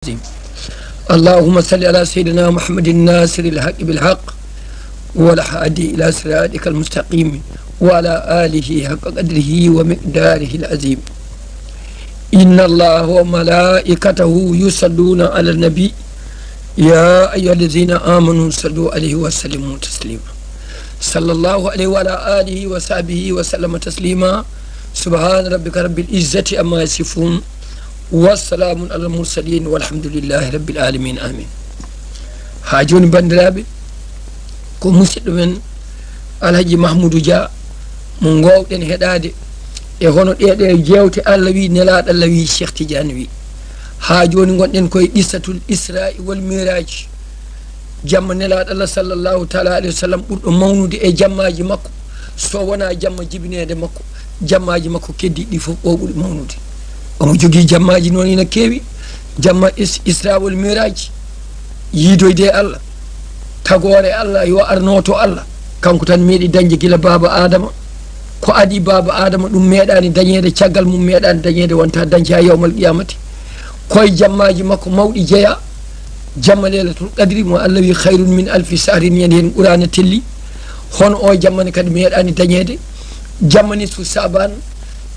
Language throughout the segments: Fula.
العظيم اللهم صل على سيدنا محمد الناصر الحق بالحق والهادي إلى صراطك المستقيم وعلى آله حق قدره ومقداره العظيم إن الله وملائكته يصلون على النبي يا أيها الذين آمنوا صلوا عليه وسلموا تسليما صلى الله عليه وعلى آله وصحبه وسلم تسليما سبحان ربك رب العزة أما يصفون والسلام على المرسلين والحمد لله رب العالمين آمين هاجون بندرابي ko musidɗo men alhaji mahmoudou dia mo gowɗen heɗade e hono ɗeɗe jewte allah wi nelaɗo allah wi cheikh tidiane wi ha joni gonɗen koye qissatul isra'i wal miraj jamma nelaɗo allah sallllahu taala alayhi wa sallam ɓurɗo mawnude e jammaji makko so wona jamma jibinede makko jammaji makko keddi ɗi foof o ɓuuri mawnude omo jogui jammaji noon ina keewi jamma isra wal miraj yiidoyde allah tagore allah yo arnoto allah kanko tan meeɗi dañde gila baba adama ko adi baba adama ɗum meeɗani dañede caggal mum meeɗani dañede wonta dañci ha yawmal qiyamati koye jammaji makko mawɗi jeeya jamma lelatul qadri mo allah wi hayrun min alfi sahrin ñande hen qurana telli hono o jammani kadi meeɗani dañede jamma nisfu saban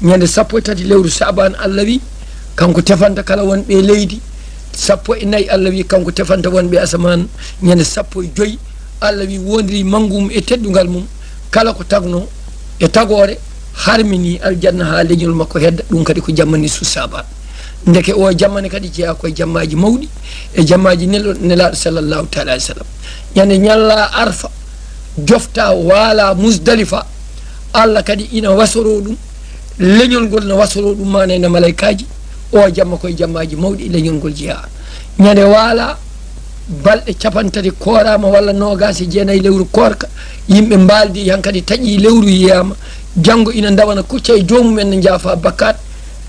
ñande sappo e tati lewru saban allah wi kanko tefanta kala wonɓe leydi sappo e nayyi allah wi kanko tefanta wonɓe asaman ñande sappo e joyyi allah wi wondiri manggu mum e teddugal mum kala ko tagno e tagore harmini aljanna ha leñol makko hedda ɗum kadi ko jammani su saban ndeke o jammani kadi jeeya koye jammaji mawɗi e jammaji nelaɗo sallllahu taala alih w sallam ñande ñalla arfa jofta waala musdalifa allah kadi ina wasoro ɗum leñol ngol ne wasoro ɗum mana ene malaikaji o jamma koye jammaji mawɗi leñol ngol jeeya ñande waala balɗe capantati korama walla nogasi jeenayyi lewru korka yimɓe mbaldi hankadi taƴi lewru yiyama janggo ina dawana kucca e jomumen ne jaafa bakkat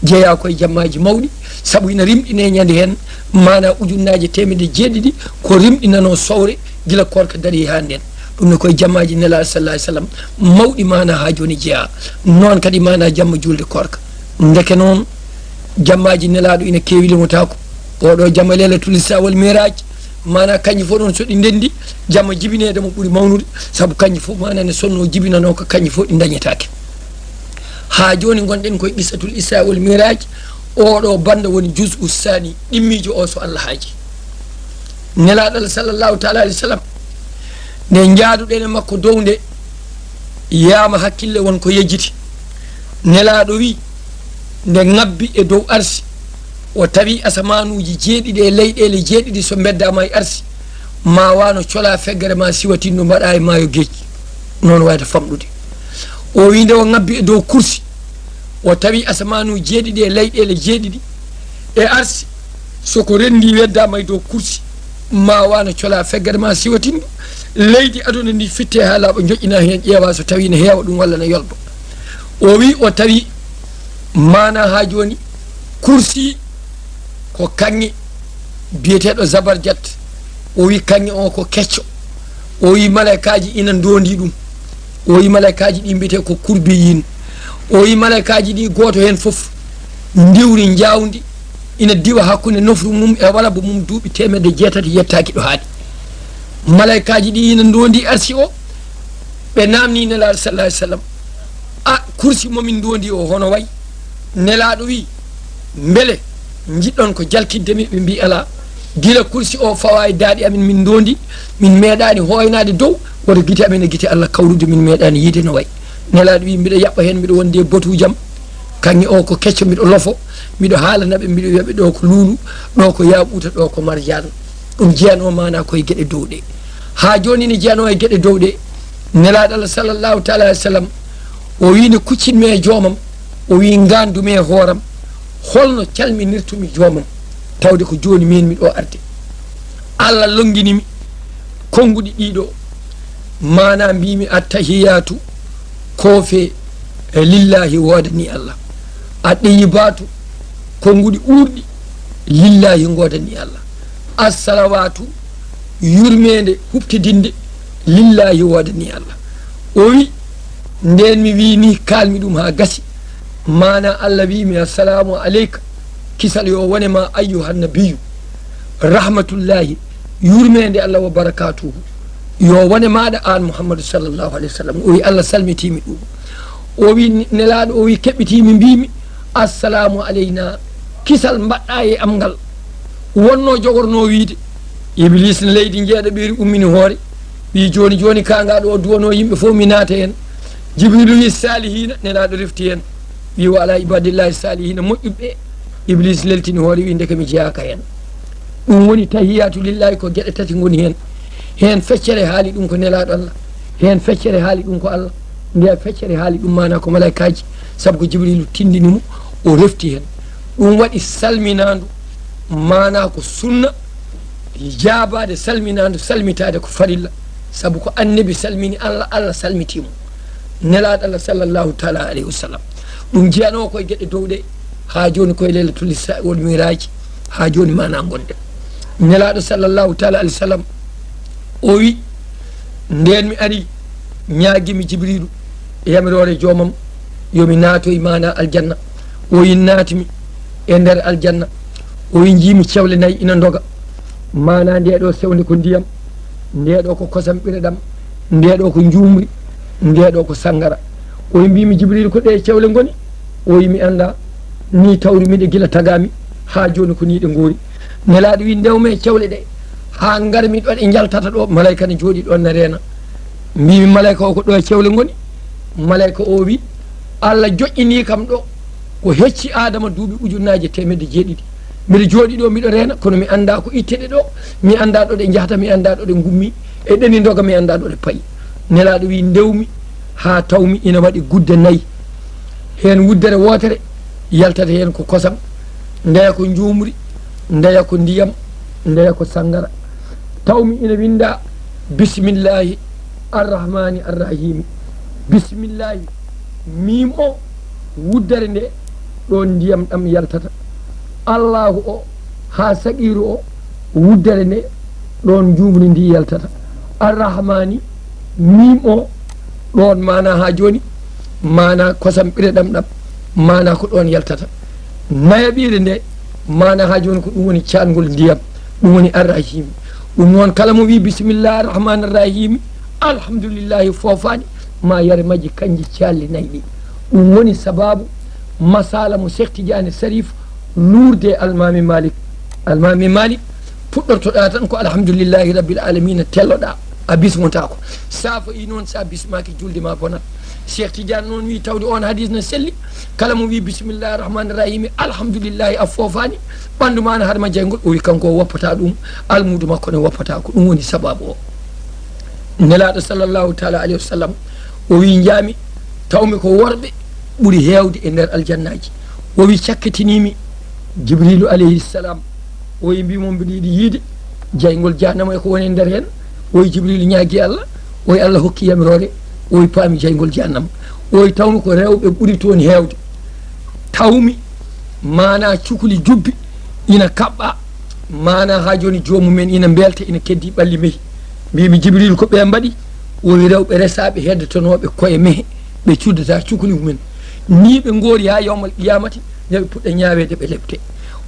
jeeya koye jammaji mawɗi saabu ina rimɗine ñande hen mana ujunnaje temedde jeeɗiɗi ko rimɗinano sowre gila korka daari ha nden ɗum ne koye jammaji nelaɗo sallah alih sallam mawɗi mana ha joni jeeya noon kadi mana jamma julde korka ndeke noon jammaji nelaɗo ina kewi limotako oɗo jamma lelatul isra wal miraj mana kanƴi fof ɗon soɗi ndendi jamma jibinede mo ɓuuri mawnude saabu kanƴi fof mana ne sonno jibinano ko kanƴi fof ɗi dañetake ha joni gonɗen koye qissatul isra wal miraj oɗo banda woni jus ussani ɗimmijo o so allah haaji nelaɗo allah sallllahu taala alih w sallam nde jaaduɗen e makko dow nde yama hakkille wonko yejjiti nelaɗo wi nde ngabbi e dow arsi o tawi asamanuji jeeɗiɗi e leyɗele jeeɗiɗi so beddama e arsi ma wano cola feggere ma siwatinno mbaɗa e maayo gueji noon wayata famɗude o wi nde o ngabbi e dow kursi o tawi asamanuji jeeɗiɗi e leyɗele jeeɗiɗi e arsi soko rendi weddama e dow kursi ma wano cola feggere ma siwatinno leydi aduna ndi fitte ha laaɓa joƴƴina hen ƴeewa so tawi ne heewa ɗum walla ne yolba o wi o tawi mana ha joni kursi ko kanŋe biyeteɗo zabarjat o wi kanŋe o ko kecco o wi malaikaji ina dondi ɗum o wi malaikaji ɗi mbiyete ko kurbiyin o wi malaikaji ɗi goto hen foof ndiwri jawdi ina diwa hakkude nofru mum e walaba mum duuɓi temedde jeetati yettaki ɗo haaɗi malaikaji ɗi ina dondi arsi o ɓe namni nelaɗo sallah alih sallam a kursi momin dondi o hono way nelaɗo wi beele jiɗɗon ko jalkiddemi ɓe mbi ala gila kursi o fawa e daaɗi amin min dondi min meeɗani hoynade dow woto guite amen e guite allah kawrude min meeɗani yiide no way nelaɗo wi mbiɗa yaɓɓa hen mbiɗa wonde botujam kanŋe o ko kecco mbiɗo lofo mbiɗo haalanaɓe mbiɗo wiyaɓe ɗo ko luulu ɗo ko yaɓuta ɗo ko marjane ɗum jeyano mana koye gueɗe dow ɗe ha joni ne jeyano e gueɗe dow ɗe nelaɗo allah sallllahu taala alih w sallam o wi ne kuccinmi e joomam o wi gandumi e hooram holno calminirtumi joomam tawde ko joni min miɗo arde allah longinimi konnguɗi ɗiɗo mana mbimi attahiyatu koofe e lillahi wodani allah a ɗeyibatu konnguɗi ɓurɗi lillahi godani allah assalawatu yurmede huɓtidinde lillahi wodani allah o wi nden mi wini kalmi ɗum ha gasi mana allah wimi assalamu aleyka kisal yo wonema ayyuhan nabiyyu rahmatullahi yurmede Allah wa barakatuhu yo wone maɗa an Muhammadu sallllahu alayhi wa sallam o wi Allah salmitimi ɗum o wi nelaɗo o wi keɓɓitimi mbimi assalamu aleyna kisal mbaɗɗa e am ngal wonno jogorno wiide iblis ne leydi jeeɗa ɓeeri ummini hoore wi joni joni kangaɗo o duwano yimɓe fof mi naata hen jibrilu wi salihina nelaɗo refti hen wi wa ala ibadillahi salihina moƴƴuɓe iblis leltini hoore wi ndeke mi jeyaka hen ɗum woni tahiyatu lillahi ko gueɗe tati goni hen feccere haali ɗum ko nelaɗo Allah hen feccere haali ɗum ko Allah nde feccere haali ɗum mana ko malaikaji saabu ko jibrilu tindinimo o refti hen ɗum waɗi salminadu mana ko sunna jabade salminadu salmitade ko farilla saabu ko annabi salmini Allah Allah salmitimo nelaɗo Allah sallllahu taala alayhi wa sallam ɗum jeyano koye gueɗe dow ɗe ha joni koye leylatul isra wal miraji ha joni mana gonɗen nelaɗo sallllahu taala alayhi wa sallam o wi nden mi ari ñaguimi jibrilu yamirore jomam yomi naatoy mana aljanna o wi naatimi e nder aljanna o wi jiimi cewle nayyi ina doga mana ndeɗo sewde ko ndiyam ndeɗo ko kosam ɓireɗam ndeɗo ko jumri ndeɗo ko sangara o wi mbimi jibrilu ko ɗe cewle goni o wi mi anda ni tawri miɗe gila tagami ha joni ko ni ɗe goori nelaɗo wi ndewme cewle ɗe ha garmi ɗo ɗe jaltata ɗo malayka ne jooɗi ɗon ne reena mbimi malayka o ko ɗo e cewle goni malayka o wi Allah joƴƴini kam ɗo ko hecci adama duuɓi ujunnaje temedde jeeɗiɗi mbiɗa jooɗi ɗo mbiɗo reena kono mi anda ko itteɗe ɗo mi anda ɗo ɗe jahata mi anda ɗo ɗe gummi e ɗeni doga mi anda ɗo ɗe paayi nelaɗo wi ndewmi ha tawmi ina waɗi gudde nayyi hen wuddere wotere yaltata hen ko kosam ndeya ko jumri ndeya ko ndiyam ndeya ko sangara tawmi ina winda bisimillahi arrahmani arrahimi bisimillahi mim o wuddere nde ɗon ndiyam ɗam yaltata allahu o ha saqiru o wuddere nde ɗon jumri ndi yaltata arrahmani mim o ɗon mana ha joni mana kosam ɓireɗam ɗam mana ko ɗon yaltata nayaɓire nde mana ha joni ko ɗum woni cangol ndiyam ɗum woni arrahimi ɗum noon kala mo wi bisimillahi arrahmani arrahimi alhamdulillahi fofani ma yare majji kanji calli nayyi ɗi ɗum woni sababu masala mo Cheikh Tidiane Sarif lurde almami malik puɗɗortoɗa tan ko alhamdulillahi rabbil alamina telloɗa a bismotako safa i noon sa bismaki julde ma bonat Cheikh Tidiane noon wi tawde on hadis ne selli kala mo wi bisimillahi rahmani rahimi alhamdulillahi a fofani ɓandu ma ne haɗama jeygol o wi kanko o woppata ɗum almudu makko ne woppata ko ɗum woni sababu o nelaɗo sallllahu taala alayhi wa sallam o wi jaami tawmi ko worɓe ɓuuri hewde e nder aljannaji o wi cakkitinimi jibrilu alayhi salam o wi mbimo mbiɗa yiiɗi yiide jeygol janama e ko woni e nder hen o wi jibrilu ñaagui Allah o wi Allah hokki yamirore o wi paami jeygol jahannama o wi tawmi ko rewɓe ɓuuri toon hewde tawmi mana cukuli jubbi ina kaɓɓa mana ha joni jomumen ina belta ina keddi ɓalli mehi mbimi jibrilu ko ɓe mbaɗi o wi rewɓe resaɓe heddetonoɓe koye mehe ɓe cuddata cukuli mumen ni ɓe goori ha yawmal qiyamati ndeɓe puɗɗa ñawede ɓe leɓte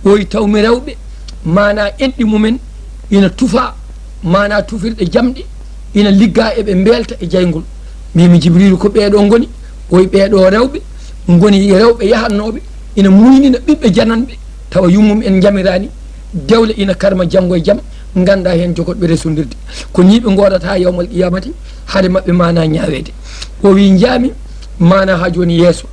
o wi tawmi rewɓe mana enɗi mumen ina tufa mana tufirɗe jamɗe ina ligga eɓe belta e jeygol mbimi jibrilu ko ɓeɗo goni o wi ɓeɗo rewɓe goni rewɓe yahannoɓe ina muynina ɓiɓɓe jananɓe tawa yummum en jamirani dewle ina karma janggo e jaam ganda hen jogoɗɓe resodirde ko ni ɓe godata ha yawmal qiyamati haade mabɓe mana ñawede o wi jaami mana ha joni yeeso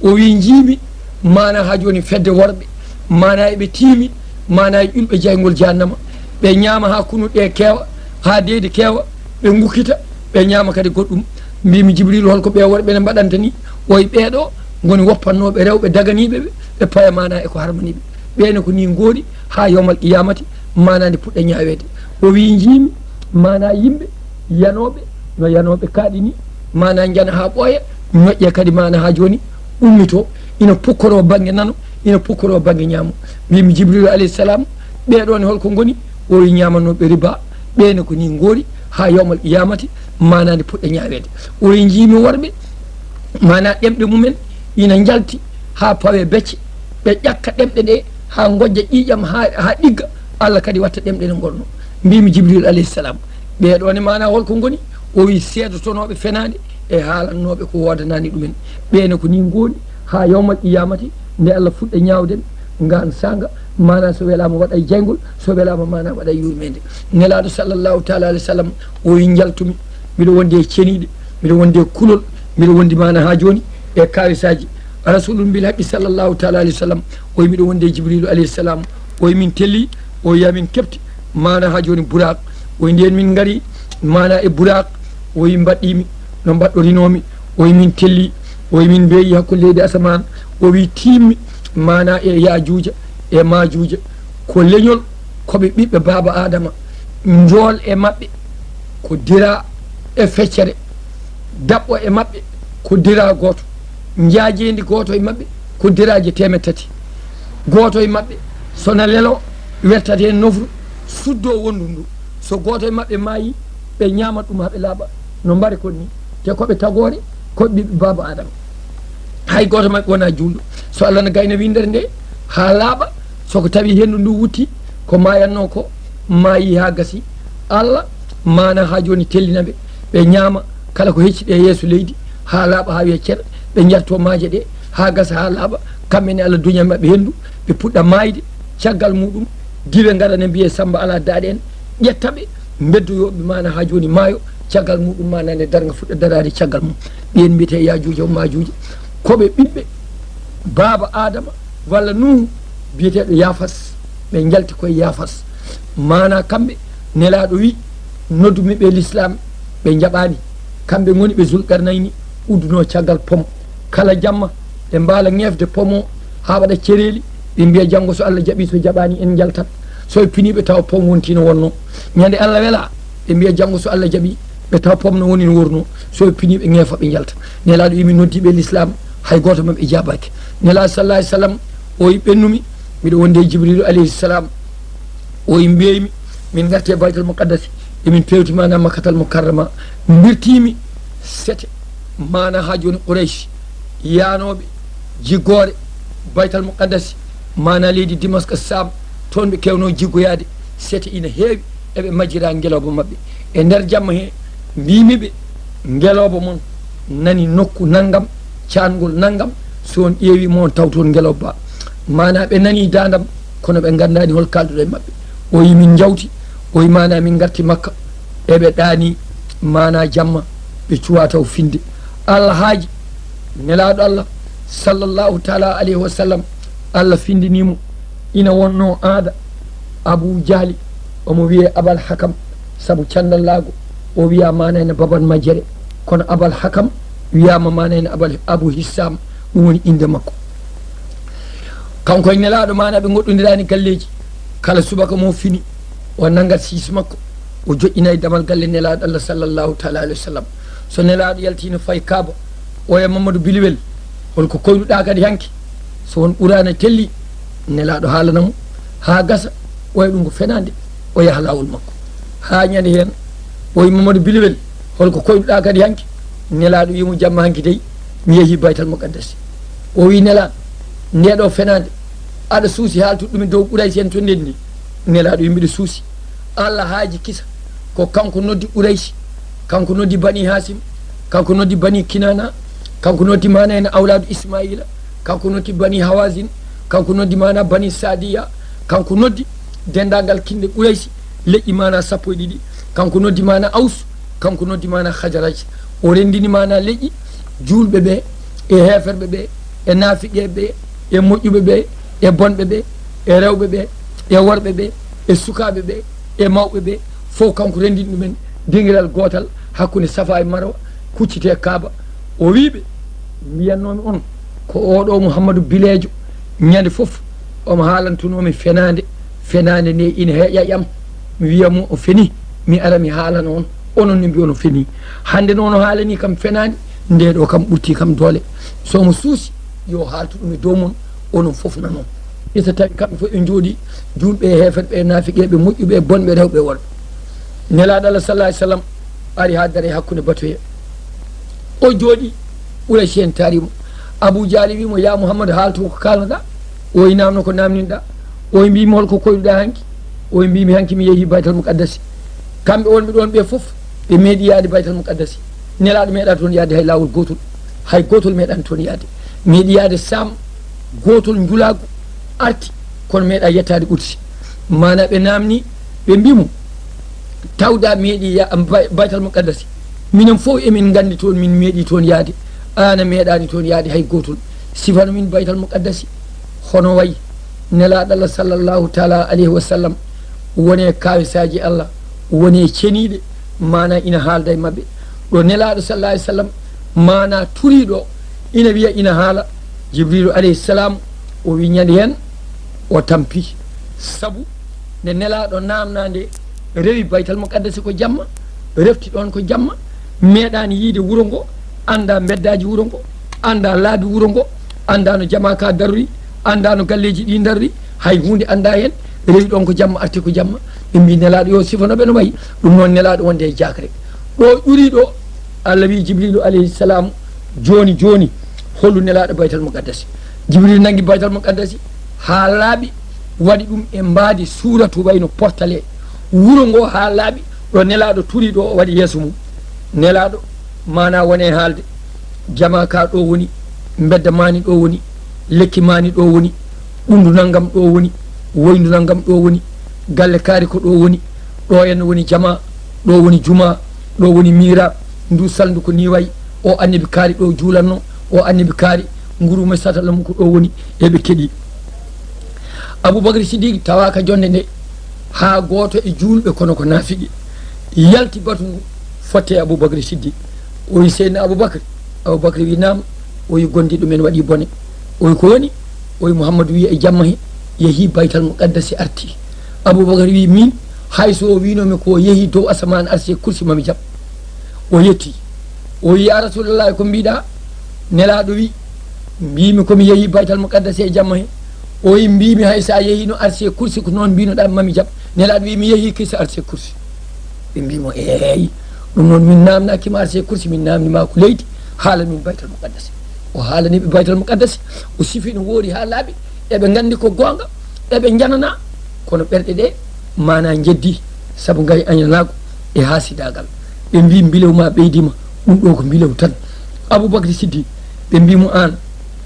o wi jiimi mana ha joni fedde worɓe mana eɓe tiimi mana e ƴulɓe jeygol jahannama ɓe ñaama ha kunuɗe keewa ha deyde keewa ɓe gukkita ɓe ñaama kadi goɗɗum mbimi jibrilu holko ɓe worɓe ne mbaɗanta ni oye ɓeɗo goni woppannoɓe rewɓe daganiɓeɓe ɓe paya mana eko harmaniɓe ɓene ko ni goori ha yawmal qiyamati mana nde puɗɗa ñawede o wi jiimi mana yimɓe yanoɓe no yanoɓe kaaɗini mana jana ha ɓooya ñoƴƴe kadi mana ha joni ummito ina pukkoro banggue nano ina pukkoro banggue ñaamo mbimi jibrilu alayhi salam ɓeɗon holko goni o wi ñamannoɓe riba ɓene ko ni goori ha yawmal qiyamati mana nde puɗɗa ñawede o wi jiimi worɓe mana ɗemɗe mumen ina jalti ha pawe becce ɓe ƴakka ɗemɗe ɗe ha gojja ƴiƴam ha ɗigga Allah kadi watta ɗemɗe ne gonno mbimi Jibril alayhisalam ɓeɗone mana holko goni o wi seedotonoɓe fenade e haalannoɓe ko wodanani ɗumen ɓene ko ni goni ha yawmal qiyamati nde Allah fuɗɗa ñawden ngan sanga mana so welama waɗay jaygol so welama mana waɗay yurmede nelaɗo sallllahu taala alayhi w sallam o wi jaltumi mbiɗo wondi e ceniɗe mbiɗo wondi e kulol mbiɗo wondi mana ha joni e kawisaji rasulul bil haqqi sallllahu taala alayhi w sallam o wi mbiɗo wondi e jibrilu alayhi salam o wi min telli o wiya min kefti mana ha joni burak o wi nden min gaari mana e burak o wi mbaɗɗimi no mbaɗɗorinomi o wi min telli o wi min beeyi hakkude leydi asaman o wi timmi mana e yajuuja e majuuja ko leñol koɓe ɓiɓɓe baba adama jool e maɓɓe ko dira e feccere daɓɓo e maɓɓe ko dira goto jaajendi goto e maɓɓe ko diraje temetati goto e maɓɓe sona lelo wertate hen nofru suddo wondu ndu so goto e maɓɓe maayi ɓe ñamat ɗum haɓe laaɓa no mbari kon ni te koɓe tagore koɓe ɓiɓɓe baba adama hay goto maɓɓe wona julɗo so Allah no gayna windere nde ha laaɓa soko tawi hendu ndu wutti ko mayanno ko maayi ha gasi Allah mana ha joni tellinaɓe ɓe ñaama kala ko hecciɗe yeeso leydi ha laaɓa ha wiye ceɗa ɓe jarto maaje ɗe ha gasa ha laaɓa kamɓene Allah duña maɓɓe hendu ɓe puɗɗa maayde caggal muɗum diwe gaɗane mbiye Samba ala daaɗe en ƴettaɓe beddoyoɓe mana ha joni maayo caggal muɗum mana nde darga fuɗɗa darade caggal mum ɓen mbiyete yajuuja o majuuja koɓe ɓiɓɓe baba adama walla nuhu biyeteɗo yafas ɓe jalti koye yafas mana kamɓe nelaɗo wi noddumi ɓe l'islam ɓe jaɓani kamɓe goni ɓe zulkarnayni udduno caggal pom kala jamma ɓe mbaala ŋefde pom o ha waɗa cereli ɓe mbiya janggo so Allah jaaɓi so jaɓani en jaltat so piniɓe tawa pom wontino wonno ñande Allah wela ɓe mbiya janggo so Allah jaaɓi ɓe tawa pom no woni no wurno so piniɓe ŋeefa ɓe jalta nelaɗo wimi noddiɓe l'islam hay goto mabɓe jaabaki nelaɗo sallah alih sallam o wi ɓennumi mbiɗo wonde e jibrilu alayhi salam o wi mbiymi min garte baytal muqaddasi emin pewti mana makkatal mukarrama birtimi sete mana ha joni Quraysh yanoɓe jiggore baytal muqaddasi mana leydi Dimaska Sam toon ɓe kewno jiggoyade sete ina heewi eɓe majjira ngeloba mabɓe e nder jamma he mbimiɓe ngeloba moon nani nokku naggam cangol naggam so on ƴeewi mo on taw toon ngeloba mana ɓe nani dadam kono ɓe gandani hol kalduɗo e mabɓe o yi min jawti o yi mana min garti Makka eɓe ɗaani mana jamma ɓe cuwa taw finde Allah haaji nelaɗo Allah sallllahu taala alayhi wa sallam Allah findinimo ina wonno aada Abu Jahli omo wiye Abal Hakam saabu candallago o wiya mana ene baban majjere kono Abal Hakam wiyama mana ene Abu Hissam ɗum woni inde makko kanko e nelaɗo mana ɓe goɗɗodirani galleji kala subaka mo fini o naggat siis makko o joƴƴinayi damal galle nelaɗo Allah sallllahu taala alayhi wa sallam so nelaɗo yaltino fayi Kaaba o e Mamadou Biliwel holko koyɗuɗa kadi hanki so won ɓurana telli nelaɗo haalanamo ha gasa o e ɗum ko fenade o yaha lawol makko ha ñande hen o yi Mamadou Biliwel holko koyɗuɗa kadi hanki nelaɗo wimo jamma hanki dey mi yeehi baytal muqaddasi o wi nelaɗo ndeɗo fenade aɗa suusi haaltude ɗum dow Quraysh en to ndenni nelaɗo yimɓeɗe suusi Allah haaji kisa ko kanko noddi Quraysh kanko noddi bani Hasim kanko noddi bani Kinana kanko noddi mana en awladu Ismaila kanko noddi bani Hawazin kanko noddi mana bani Sadiya kanko noddi dendagal kinde Quraysh leƴƴi mana sappo e ɗiɗi kanko noddi mana Aus kanko noddi mana Hajaraj o rendini mana leƴƴi julɓe ɓe e heferɓe ɓe e nafiqe ɓe e moƴƴuɓe ɓe e bonɓe ɓe e rewɓe ɓe e worɓe ɓe e sukaɓe ɓe e mawɓe ɓe fof kanko rendini ɗumen dingiral gotal hakkude Safa e Marwa kuccite Kaaba o wiɓe mbiyannomi on ko oɗo Mouhamadou Bilejo ñande foof omo haalantunomi fenade nde ina heeƴa mi wiyamo o feni mi ara mi haalana on onon ne mbi ono feni hande noon o haalani kam fenade ndeɗo kam ɓurti kam doole somo suusi yo haaltu ɗum e dow mon onon foof nanon esa tawi kamɓe fof ɓe jooɗi julɓe e heferɓe e nafiqeɓe moƴƴuɓe e bonɓe rewɓe worɓe nelaɗo Allah sallah alih sallam ari ha dare hakkude batoye o jooɗi Quraysh en taarimo Abou Jahli wimo ya Mouhamadou haaltu ko kalnoɗa o yi namno ko namninɗa o yi mbimi holko koyɗuɗa hanki o mbimi hanki mi yeehi baytal muqaddasi kamɓe wonɓe ɗon ɓe fof ɓe meeɗi yaade baytal muqaddasi nelaɗo meeɗa toon yaade hay lawol gotol hay gotol meeɗani toon yaade meeɗi yaade sam gotol julago arti kono meeɗa yettade ɓursi mana ɓe namni ɓe mbimo tawda meeɗi baytal muqaddasi minen fof emin gandi toon min meeɗi toon yaade ana meeɗani toon yaade hay gotol sifano min baytal muqaddasi hono wayi nelaɗo Allah sallllahu taala alayhi wa sallam wone kawisaji Allah wone ceniɗe mana ina haalda e mabɓe ɗo nelaɗo sallah alih sallam mana turiɗo ina wiya ina haala jibrilu alayhi salam o wi ñande hen o tampi saabu nde nelaɗo namnade rewi baytal muqaddasi ko jamma refti ɗon ko jamma meeɗani yiide wuuro ngo anda beddaji wuuro ngo anda laabi wuuro ngo anda no jamaka darri anda no galleji ɗi darri hay hunde anda hen rewi ɗon ko jamma arti ko jamma ɓe mbi nelaɗo yo sifanoɓe no wayi ɗum noon nelaɗo wonde e jakre ɗo ƴuri ɗo Allah wi jibrilu alayhi salam joni joni hollu nelaɗo baytal muqaddasi jibril nangui baytal muqaddasi ha laaɓi waɗi ɗum e mbaadi suratu wayno portale wuuro ngo ha laaɓi ɗo nelaɗo turi ɗo o waɗi yeeso mum nelaɗo mana wone haalde jamaka ɗo woni bedda mani ɗo woni lekki mani ɗo woni ɓundu naggam ɗo woni woyndu naggam ɗo woni galle kaari ko ɗo woni ɗo henno woni jama ɗo woni juma ɗo woni mira ndu saldu ko ni wayi o annabi kaari ɗo juulanno o annabi kaari nguruma satala mum ko ɗo woni eɓe keeɗi aboubacry sidique tawaka jonde nde ha goto e julɓe kono ko naafiqi yalti batu ngu fotte aboubacry sidique o wi seydna aboubacry wi nam o wi gondi ɗumen waɗi bone o wi ko woni o wi mouhammadou wi e jamma he yeehi baytal muqaddasi arti aboubacry wi min hayso o winomi ko yeehi dow asaman arsi kursi mami jaab o yetti o wi ya rasulullah ko mbiɗa nelaɗo wi mbimi komi yeehi baytal muqaddasi e jamma he o wi mbimi hay sa yeehi no arsi kursi ko noon mbinoɗa mami jaab nelaɗo wi mi yeehi kisa arsi kursi ɓe mbimo eyi ɗum noon min namnakima arsi kursi min namnima ko leydi haala min baytal muqaddasi o haalaniɓe baytal muqaddasi o sifi no woori ha laaɓi eɓe gandi ko gonga eɓe janana kono ɓerɗe ɗe mana jeddi saabu gari añanago e hasidagal ɓe mbi bilewma ɓeydima ɗum ɗo ko bilew tan aboubacry siddi ɓe mbimo an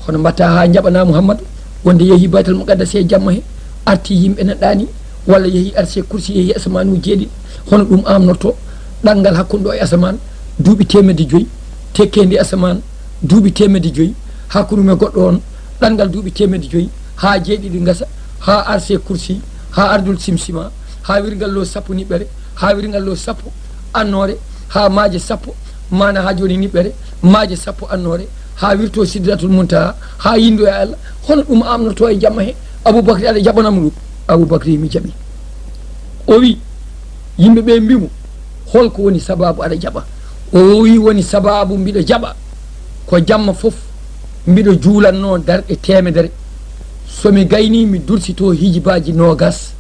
hono mbatta ha jaɓana mouhammadou wonde yeehi baytal muqaddasi e jamma he arti yimɓe neɗɗani walla yeehi arsi kursi yeehi asamanu jeeɗiɗi hono ɗum amnorto ɗanngal hakkude ɗo e asaman duuɓi temedde joyyi tekkedi asaman duuɓi temedde joyyi hakkudume goɗɗo on ɗanngal duuɓi temedde joyyi ha jeeɗiɗi gasa ha arsi kursi ha ardul simsima ha wirgal lo sappo niɓɓere ha wirgal lo sappo annore ha maaje sappo mana ha joni niɓɓere maaje sappo annore ha wirto sidratul muntaha ha yindo e Allah hono ɗum amnoto e jamma he aboubacry aɗa jaɓanamo ɗum aboubacry mi jaaɓi o wi yimɓeɓe mbimo holko woni sababu aɗa jaɓa o wi woni sababu mbiɗo jaɓa ko jamma foof mbiɗo juulanno darɗe temedere somi gayni mi dursito hijibaji nogas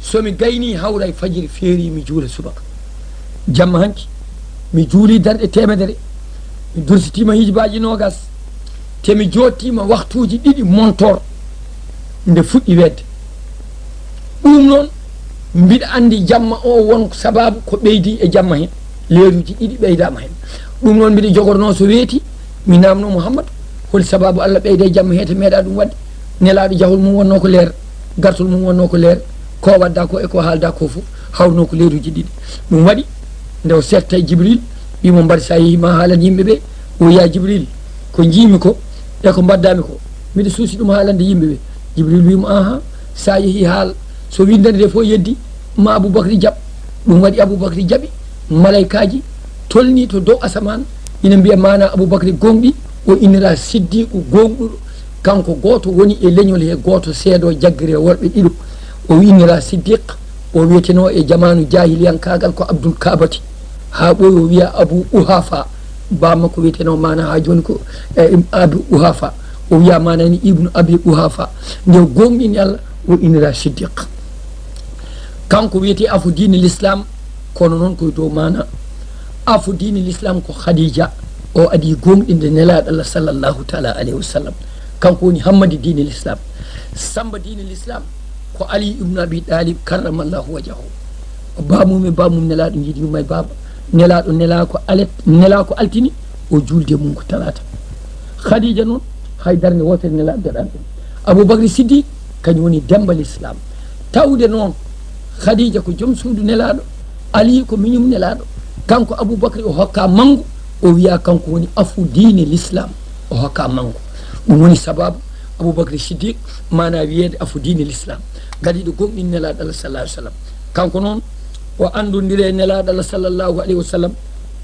somi gayni hawra e fajiri feeri mi juula subaka jamma hanki mi juuli darɗe temedere mi dursitima hijibaji nogas te mi jottima waktuji ɗiɗi montor nde fuɗɗi wedde ɗum noon mbiɗa andi jamma o won sababu ko ɓeydi e jamma hen leeruji ɗiɗi ɓeydama hen ɗum noon mbiɗa jogorno so weeti mi namno mouhammadou holi sababu Allah ɓeyde e jamma he to meeɗa ɗum wadde nelaɗo jahol mum wonno ko leer gartol mum wonno ko leer ko wadda ko e ko haalda ko foof hawno ko leeruji ɗiɗi ɗum waɗi nde o setta jibril wimo mbaɗi sa yeehi ma haalan yimɓeɓe o ya jibril ko jiimi ko e ko mbaddami ko mbiɗa suusi ɗum haalande yimɓeɓe jibril wimo aha sa yeehi haal so windande de fof yeddi ma aboubacry jaab ɗum waɗi aboubacry jaaɓi malaykaji tolni to dow asaman ina mbiya mana aboubacry gonɗi o innira siddiqu gonɗuɗo kanko goto woni e leñol he goto seedo jaggire worɓe ɗiɗo o innira siddiq o wiyeteno e jamanu jahiliyankagal ko abdoul kabati ha ɓoyi o wiya abou ouhafa bamma ko wiyeteno mana ha joni ko abou ouhafa o wiya manani ibnu abi ouhafa nde gonɗini Allah o innira siddiq kanko wiyete afu dine l'islam kono noon koye dow mana afu dine l'islam ko khadija o adi gonɗinde nelaɗo Allah sallllahu taala alayhi wa sallam kanko woni hammadi dine l'islam samba dine l'islam ko Ali ibnu Abi Talib karramallahu wajahu bamum e bamum nelaɗo jiiɗi yumay baba nelaɗo nela ko altini o julde mum ko talata. Khadija noon haydara nde wotere nelaɗo daɗan ɗum. Aboubacry Siddiq kañum woni dembal islam. Tawde noon Khadija ko joom suudu nelaɗo, Ali ko miñum nelaɗo, kanko Aboubacry o hokka mangu, o wiya kanko woni afu diine l'islam, o hokka mangu. ɗum woni sababu Aboubacry Siddiq mana wiyede afu diine l'islam gadiɗo gomɗin nelaɗo Allah sallallahu alih w sallam. Kanko noon o andodire nelaɗo Allah sallllahu alayhi wa sallam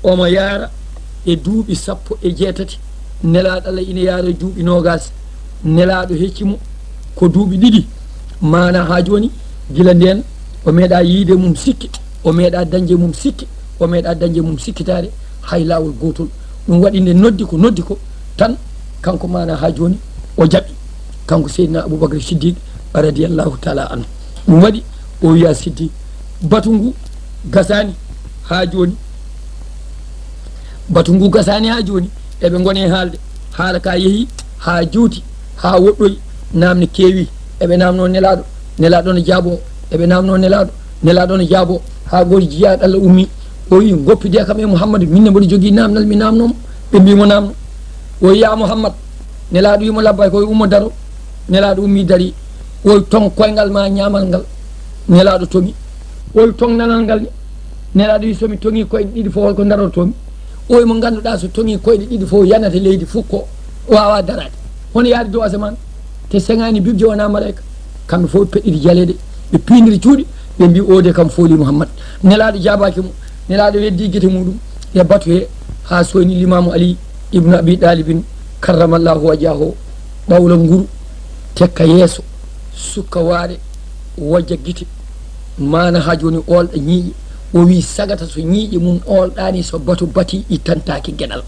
omo yaara e duuɓi 17 nelaɗo Allah ina yaara e duuɓi 20 nelaɗo heccimo ko duuɓi 2 mana ha joni gila nden o meeɗa yiide mum sikki, o meeɗa dañde mum sikki, o meeɗa dañde mum sikkitade hay lawol gotol. ɗum waɗi nde noddi ko tan kanko mana ha joni o jaɓi kanko Seydina Aboubacry Siddiq radiallahu taala anhu. ɗum waɗi o wiya Siddiq batu ngu gasani ha joni, batu ngu gasani ha joni eɓe gone haalde haala ka yeehi ha juuti ha woɗɗoyi namne keewi eɓe namno nelaɗo no jaabo, eɓe namno nelaɗo no jaabo ha gori jiyaɗo Allah ummi o wi goppide kam e Mouhammadou minne mboɗo jogui namdal mi namnomo. ɓe mbimo namno o wi ya Mouhammad, nelaɗo wimo labbay koye ummo daro, nelaɗo ummi dari o tong koyngal ma ñamal ngal, nelaɗo tongi o tong nanal ngal ni, nelaɗo wi somi tongi koyɗe 2 fof holko darotomi, o mo ganduɗa so tongi koyɗe 2 fof yanata leydi fukko wawa darade hono yaade dow asaman te sengani bibje wona malayka. kamɓe fof peɗɗiɗi jalede ɓe pindiri cuuɗi ɓe mbi ode kam fooli Mouhammad. nelaɗo jabaki mo, nelaɗo weddi guete muɗum e batu he ha soyni Limamu Ali ibnu Abi Talibin karramallahu wajahu ɓawla nguru tekka yeeso sukka waare wojja guite mana ha joni olɗa ñiiƴe. o wi sagata so ñiiƴe mum olɗani so batu bati ittantaki gueɗal.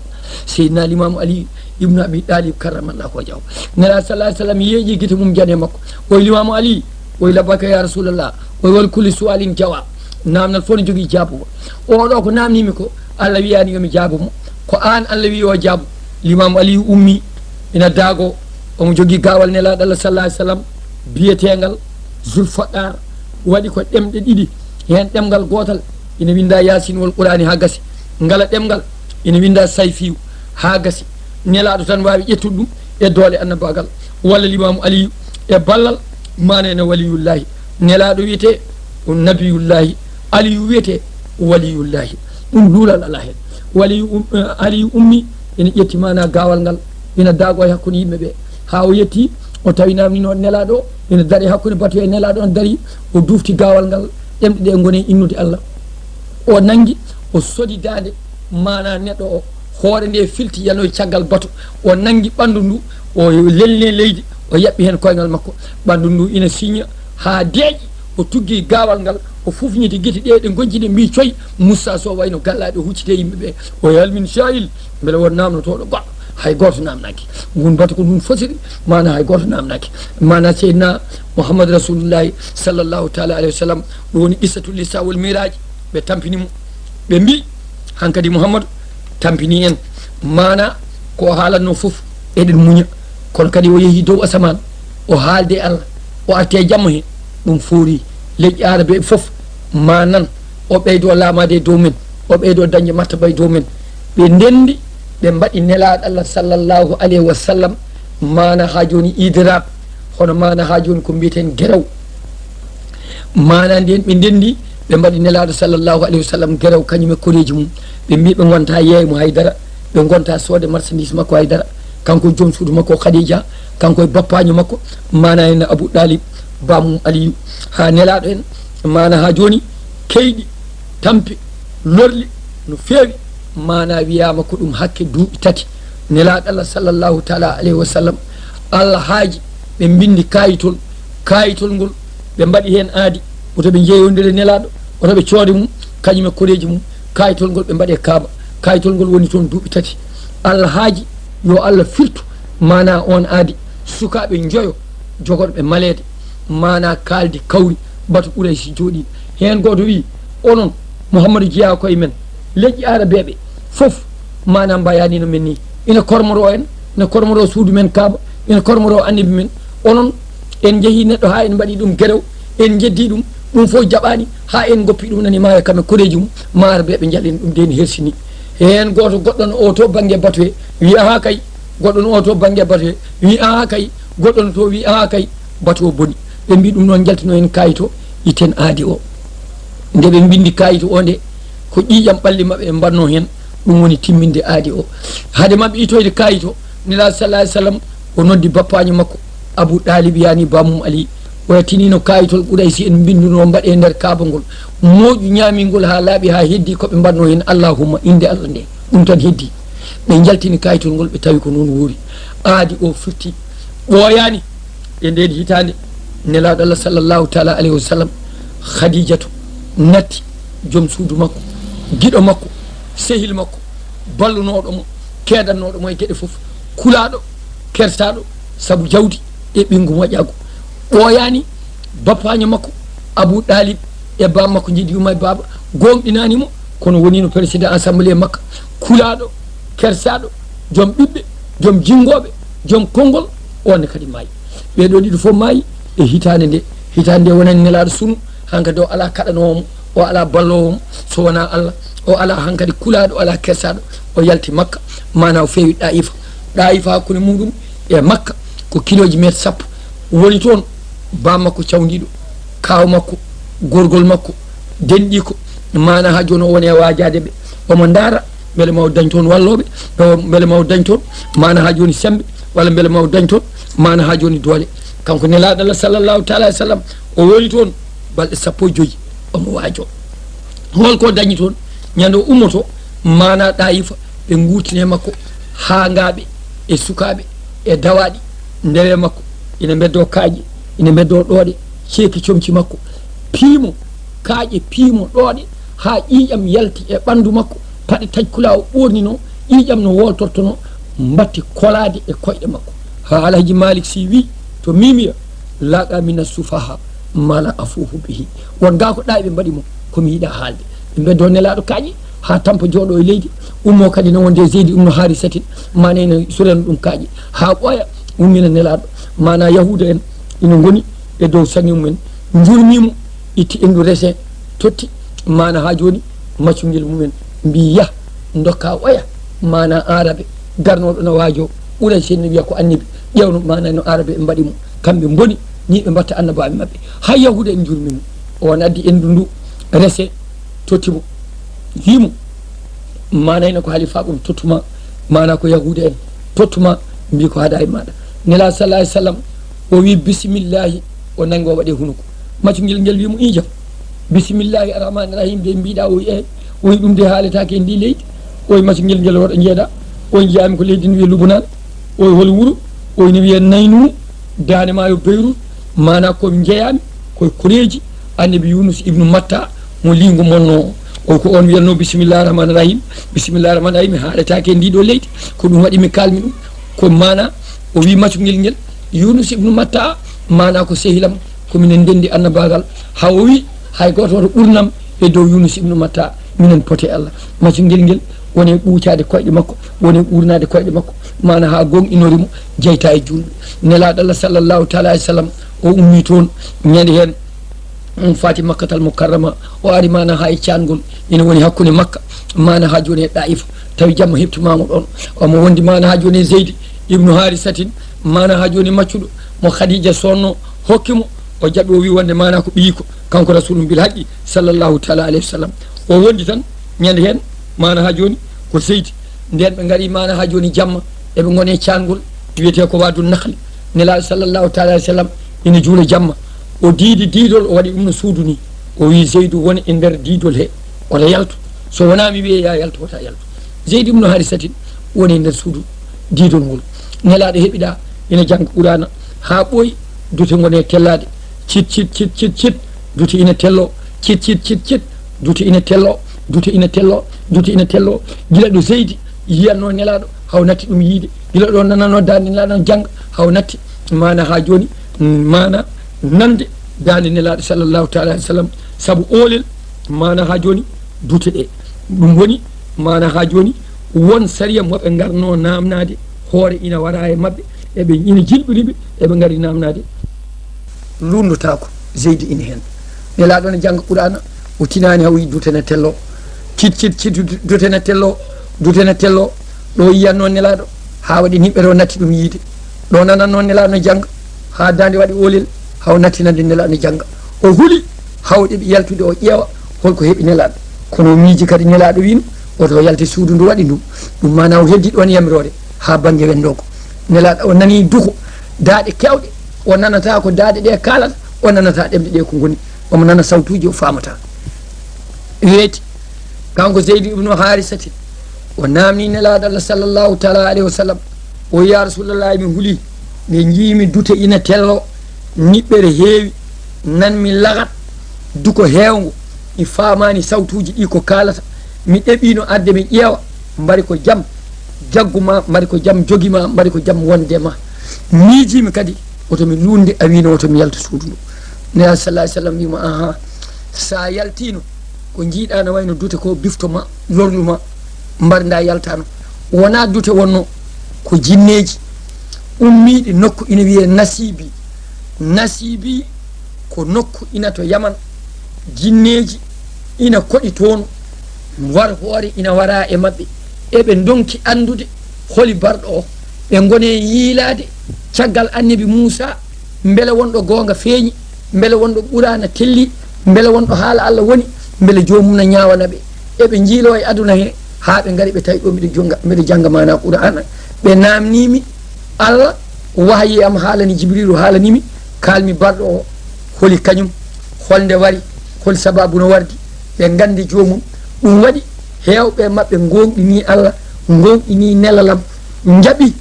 Seydina Limamu Ali ibnu Abi Talib karramallahu wajahu nelaɗo sallah alih sallam yeeƴi guite mum jane makko oy Limamu Ali oy labbaka ya rasulallah oy wal kulli sualin jawa. namdal fof ne jogui jaabugo. oɗo ko namnimi ko Allah wiyani yomi jaabumo, ko an Allah wi o jaabu. Limamu Ali ummi ina daago omo jogui gawal nelaɗo Allah sallah alih sallam biyetegal Zulfaqar, waɗi ko ɗemɗe 2 hen ɗemgal gotal ina winda Yasin wal Qur'ani ha gasi, ngala ɗemgal ina winda Sayfiyu ha gasi. nelaɗo tan wawi ƴettude ɗum e doole annabagal walla Limamu Ali e ballal mana ene waliyullahi. nelaɗo wiyete nabiyullahi, Aliyu wiyete waliyullahi. ɗum luulal ala hen. Aliyu ummi ina ƴetti mana gawal ngal ina daago e hakkude yimɓeɓe ha o yetti o tawi namnino nelaɗo ina dari hakkude batu e nelaɗo on dari o dufti gawal ngal ɗemɗe ɗe gone innude Allah. o nangi o sodi dande mana neɗɗo o hoore nde filti yanoye caggal batu, o nangi ɓandu ndu o lelne leydi o yaɓɓi hen koyngal makko. ɓandu ndu ina signa ha deeƴi o tuggi gawal ngal o fufñiti guite ɗe ɗe goncide mbi coy Moussa Sow wayno gallaɗe huccite yimɓeɓe o yalmin sahil beele won namdotoɗo goɗɗo hay goto namnaki. ngun batu ko ɗum fosiri mana hay goto namnaki. mana Seydina Mouhammadou Rasulullahi sallllahu taala alayhi wa sallam ɗo woni qissatul isra wal miraji. ɓe tampinimo ɓe mbi hankkadi Mouhammadou tampini en mana ko haalatno foof eɗen muña, kono kadi o yeehi dow asaman o haalde Allah o arte jamma he ɗum foori leƴƴi arabe foof manan o ɓeydo laamade dow men, o ɓeydo dañde martaba e dow men. ɓe ndendi ɓe mbaɗi nelaɗo Allah sallllahu alayhi wa sallam mana ha joni idirab, hono mana ha joni ko mbiyeten guerew. mana nden ɓe ndendi ɓe mbaɗi nelaɗo sallllahu alayhi wa sallam guerew kañum e koreji mum. ɓe mbi ɓe gonta yeeymo haydara, ɓe gonta soode marchandise makko haydara, kanko joom suudu makko Khadija, kanko e bappaño makko mana hen Abou Talib bamum Aliyu. ha nelaɗo en mana ha joni keyɗi tampi lorli no feewi mana wiyama ko ɗum hakke duuɓi 3 nelaɗo Allah sallllahu taala alayhi wa sallam Allah haaji ɓe bindi kayitol ngol ɓe mbaɗi hen aadi oto ɓe jeeyodire nelaɗo, oto ɓe coode mum kañum e koreji mum. kayitol ngol ɓe mbaɗe kaaba, kayitol ngol woni toon duuɓi 3. Allah haaji yo Allah firtu mana on aadi sukaɓe joyo jogoɗo ɓe malede mana kaldi kawri batu ɓuuray si jooɗi hen. goto wi onon Mouhammadou jeeya koye men leƴƴi arabeɓe foof mana mbayanino men ni, ina kormoro en, ina kormoro suudu men kaaba, ina kormoro annabi men. onon en jeehi neɗɗo ha en mbaɗi ɗum guerew en jeddi ɗum ɗum fof jaɓani ha en goppi ɗum nani maayo kamɓe koreji mum maaraɓe ɓe jalen ɗum deni hersini hen goto goɗɗo no o to banggue batoye wi aha kay goɗɗo no o to banggue batoye wi aha kay goɗɗo no to wi aha kay bato boni ɓe mbi ɗum noon jaltino en kayito iten aadi o nde ɓe bindi kayito o nde ko ƴiƴam ɓalli mabɓe ɓe mbanno hen ɗum woni timminde aadi o haade mabɓe itoyde kayito nila sallah alih sallam o noddi bappaño makko Abou Ɗalib yani Bamum Ali o tinino kayitol ɓuuray si en binduno mbaɗe nder kaaba ngol moƴu ñamingol ha laaɓi ha heddi koɓe mbanno hen allahumma inde Allah nde ɗum tan heddi ɓe jaltini kayitol ngol ɓe tawi ko noon wuuri aadi o firti ɓooyani e nden hitande nelaɗo Allah sallllahu taala alayhi wa sallam Khadijatu natti joom suudu makko giɗo makko sehil makko ballunoɗo mo keedannoɗo mo e gueɗe foof kulaɗo kertaɗo saabu jawdi e ɓingu moƴƴago ɓooyani bappaño makko Abou Ɗalib e bam makko jiiɗi yuma e baba gomɗinanimo kono wonino président assemblée makka kulaɗo kersaɗo joom ɓiɓɓe joom jingoɓe joom konngol onne kadi maayi ɓeɗo ɗiɗo fof maayi e hitande nde wonani nelaɗo sunu hankadi o ala kaɗanowomo o ala ballowomo so wona Allah o ala hankadi kulaɗo ala kersaɗo o yalti makka mana o feewi ɗayifa hakkude muɗum e makka ko kiloji metre sappo woni toon bam makko cawdiɗo kaw makko gorgol makko denɗi ko mana ha joni o woni e wajade ɓe omo daara beele maw dañ toon walloɓe beele maw dañ toon mana ha joni sembe walla beele maw dañ toon mana ha joni doole kanko nelaɗo Allah sallllahu taala alih sallam o woni toon balɗe sappo e joyyi omo waajo holko dañi toon ñande o ummoto mana ɗayifa ɓe gurtine makko ha ngaaɓe e sukaɓe e dawaɗi ndewe makko ina beddo kaaƴe ina beddo ɗooɗe ceeki comci makko piimo kaaƴe piimo ɗooɗe ha ƴiƴam yalti e ɓandu makko paɗe taƴkula o ɓornino ƴiƴam no woltortono mbatti kolade e koyɗe makko ha Alhaji Malik Sy wi to mimiya laqa mina sufaha mala afuhu bihi won ga ko ɗaɓe mbaɗi mo komi yiiɗa haalde ɓe beddo nelaɗo kaaƴe ha tampa jooɗo e leydi ummo kadi no wonde Zeydi ibnu Harisatin mana ene sureno ɗum kaaƴe ha ɓooya ummina nelaɗo mana yahuda en ina goni e dow sangi mumen jurmimo itti endu rese totti mana ha joni maccungel mumen mbi yah dokka oya mana arabe garnoɗo no waajo ɓuuray senno wiya ko annabi ƴewno mana no arabe ɓe mbaɗimo kamɓe boni ni ɓe mbatta annabaɓe mabɓe hay yahuda en jurmimo on addi endu ndu rese tottimo wimo mana ene ko halifa ɓum tottuma mana ko yahuda en tottuma mbi ko haada e maɗa nela sallah alih sallam o wi bisimillahi o nangi o waɗe hunuko maccungel ngel wimo ijam bisimillahi arrahmani rahim de mbiɗa o wi o wi ɗum de haaletake e ndi leydi o wi maccungel ngel woɗo jeeɗa o jiyami ko leydi no wiye Lubnan o hol wuuro o ne wiye Naynu dane maayo Beyrut mana komi jeeyami koye koreji annabi Yunus ibnu Matta mo lingu monno o ko on wiyatno bisimillahi rahmani rahim bisimillahi rahmani rahim haaletake e ndiɗo leydi ko ɗum waɗi mi kalmi ɗum ko mana o wi maccungel ngel Yunus ibnu Matta mana ko sehilam kominen dendi annabagal ha o wi hay goto woto ɓurnam e dow Yunus ibnu Matta minen pote Allah maccungel ngel woni ɓuucade koyɗe makko woni ɓurnade koyɗe makko mana ha gonɗinorimo jeyta e julɓe nelaɗo Allah sallllahu taala alih sallam o ummi toon ñande hen fati makkatal mukarrama o ari mana ha e cangol ina woni hakkude makka mana ha joni e ɗaifa tawi jamma heptumama ɗon omo wondi mana ha joni e Zeydi ibnu Harisatin mana ha joni maccuɗo mo Khadija sonno hokkimo o jaɓi o wi wonde mana ko ɓiyiko kanko rasulum bil haqqi sallllahu taala alayhi wa sallam o wondi tan ñande hen mana ha joni ko Zeydi nden ɓe gari mana ha joni jamma eɓe gone cangol wiyete ko wadu nahli nelaɗo sallllahu taala alayhi wa sallam ina juula jamma o diidi diidol o waɗi ɗum no suudu ni o wi Zeydou woni e nder diidol he oto yaltu so wona mi wiye ya yaltu wota yaltu Zeydi ibnu Harisatin woni e nder suudu diidol ngol nelaɗo heeɓiɗa ina jangga Qur'ana ha ɓooyi dute gone tellade cit cit cit cit cit dute ina tello cit cit cit cit dute ina tello dute ina tello dute ina tello gila ɗo Zeydi yiyatno nelaɗo haw natti ɗum yiide gila ɗo nanano dande nelaɗo jangga haw natti mana ha joni mana nande dande nelaɗo sallllahu taala alih w sallam saabu oolel mana ha joni dute ɗe ɗum woni mana ha joni won sariya moɓe garno namnade hoore ina wara e mabɓe eɓe ina jilɓiriɓe eɓe gari namnade lundotako zeydi ina hen nelaɗo ne jangga qur'ana o tinani hawi dutene tello cit dutene tello ɗo yiyan noon nelaɗo ha waɗi niɓɓere o natti ɗum yiide ɗo nanan noon nelaɗo ne jangga ha dande waɗi olel haw nattinande nelaɗo ne jangga o huuli hawɗeɓe yaltude o ƴeewa holko heeɓi nelaɗo kono miiji kadi nelaɗo wino oto yalti suudu ndu waɗi ɗum mana o heddi ɗon yamirore ha banggue wendo ko nelaɗo o nani duko daaɗe kewɗe o nanata ko daaɗe ɗe kalata o nanata ɗemɗe ɗe ko goni omo nana sawtuji o famata weeti kanko zeydi ibnu harisati o namni nelaɗo allah sallllahu taala alayhi wa sallam o ya rasulallahi mi huuli mi jiimi dute ina tello niɓɓere heewi nanmi lagat duko hewngo mi famani sawtuji ɗi ko kalata mi ɗeɓino arde mi ƴeewa mbari ko jaam jagguma mbari ko jaam jogima mbari ko jaam wonde ma miijimi kadi otomi lunde a wino otomi yalta suudu ndu nela sallah sallam wima aha sa yaltino ko jiiɗa no wayno dute ko biftoma lorluma mbarda yaltano wona dute wonno ko jinneji ummiɗi nokku ina wiye nasibi ko nokku ina to yaman jinneji ina koɗi toon war hoore ina wara e maɓɓe eɓe donki andude holi barɗo o ɓe gone yiilade caggal annabi Moussa beele wonɗo gonga feeñi beele wonɗo ɓurana telli beele wonɗo haala Allah woni beele jomum na ñawana ɓe eɓe jiilo e aduna he ha ɓe gari ɓe tawi ɗo mbiɗa jangga mana qur'ana ɓe namnimi Allah wahayi am haalani jibrilu haalanimi kalmi barɗo o holi kañum holde wari hol sababu no wardi ɓe gandi jomum ɗum waɗi hewɓe mabɓe gonɗini Allah gonɗini nelalam jaaɓi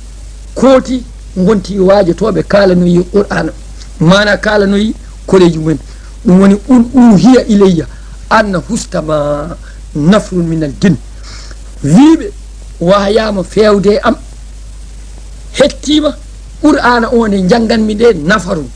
kooti gonti waajotoɓe kalanoyi qur'ana mana kalanoyi koleji mumen ɗum woni uhiya ilayya anna hustama nafrun min al jinn wiɓe wayama fewde am hettima qur'ana o nde janganmi nde nafarun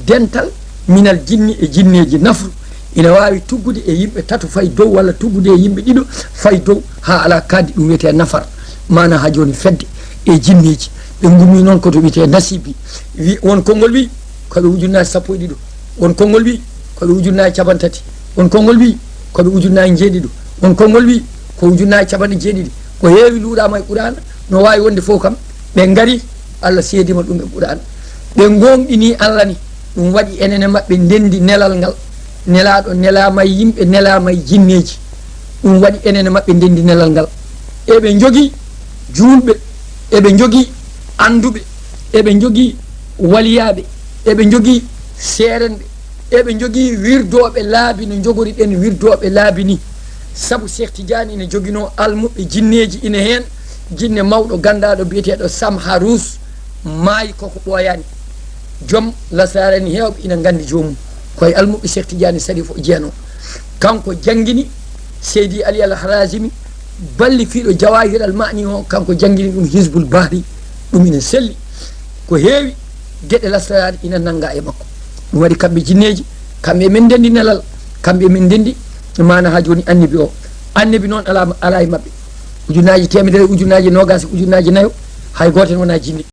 dental minal jinni e jinneji nafru ina wawi tuggude e yimɓe tato fay dow walla tuggude e yimɓe ɗiɗo fay dow ha ala kaddi ɗum wiyete nafar mana ha joni fedde e jinneji ɓe gummi noon koto wiyete nasibi wi won konngol wi koɓe ujunnaji sappo e ɗiɗo won konngol wi koɓe ujunnaji capantati won konngol wi koɓe ujunnaji jeeɗiɗo won konngol wi ko ujunnaji capanɗe jeeɗiɗi ko heewi luuɗama e qur'ana no wawi wonde fof kam ɓe gari Allah seedima ɗum e qur'ana ɓe gonɗini Allah ni ɗum waɗi enene mabɓe ndendi nelal ngal nelaɗo nelama yimɓe nelama jinneji ɗum waɗi enene mabɓe ndendi nelal ngal eɓe jogui julɓe eɓe jogui anduɓe eɓe jogui waliyaɓe eɓe jogui seerenɓe eɓe jogui wirdoɓe laabi no jogori ɗen wirdoɓe laabi ni saabu Cheikh Tidiane ina joguino almuɓe jinneji ina hen jinne mawɗo gandaɗo biyeteɗo Sam Harous maayi koko ɓoyani joom lasarani hewɓe ina gandi jomum koye almuɓe Cheikh Tidiane Sarif o jeeno kanko jangguini Seydi Ali Al Harazimi balli fiiɗo Jawahir al Mani o kanko jangguini ɗum Hizbul Bahri ɗum ina selli ko heewi gueɗe lasarade ina nanga e makko ɗum waɗi kamɓe jinneji kamɓe min ndendi nelal kamɓe min ndendi mana ha joni annabi noon ala e mabɓe ujunnaji temedere ujunnaji nogas ujunnaji nayo hay goten wona jinni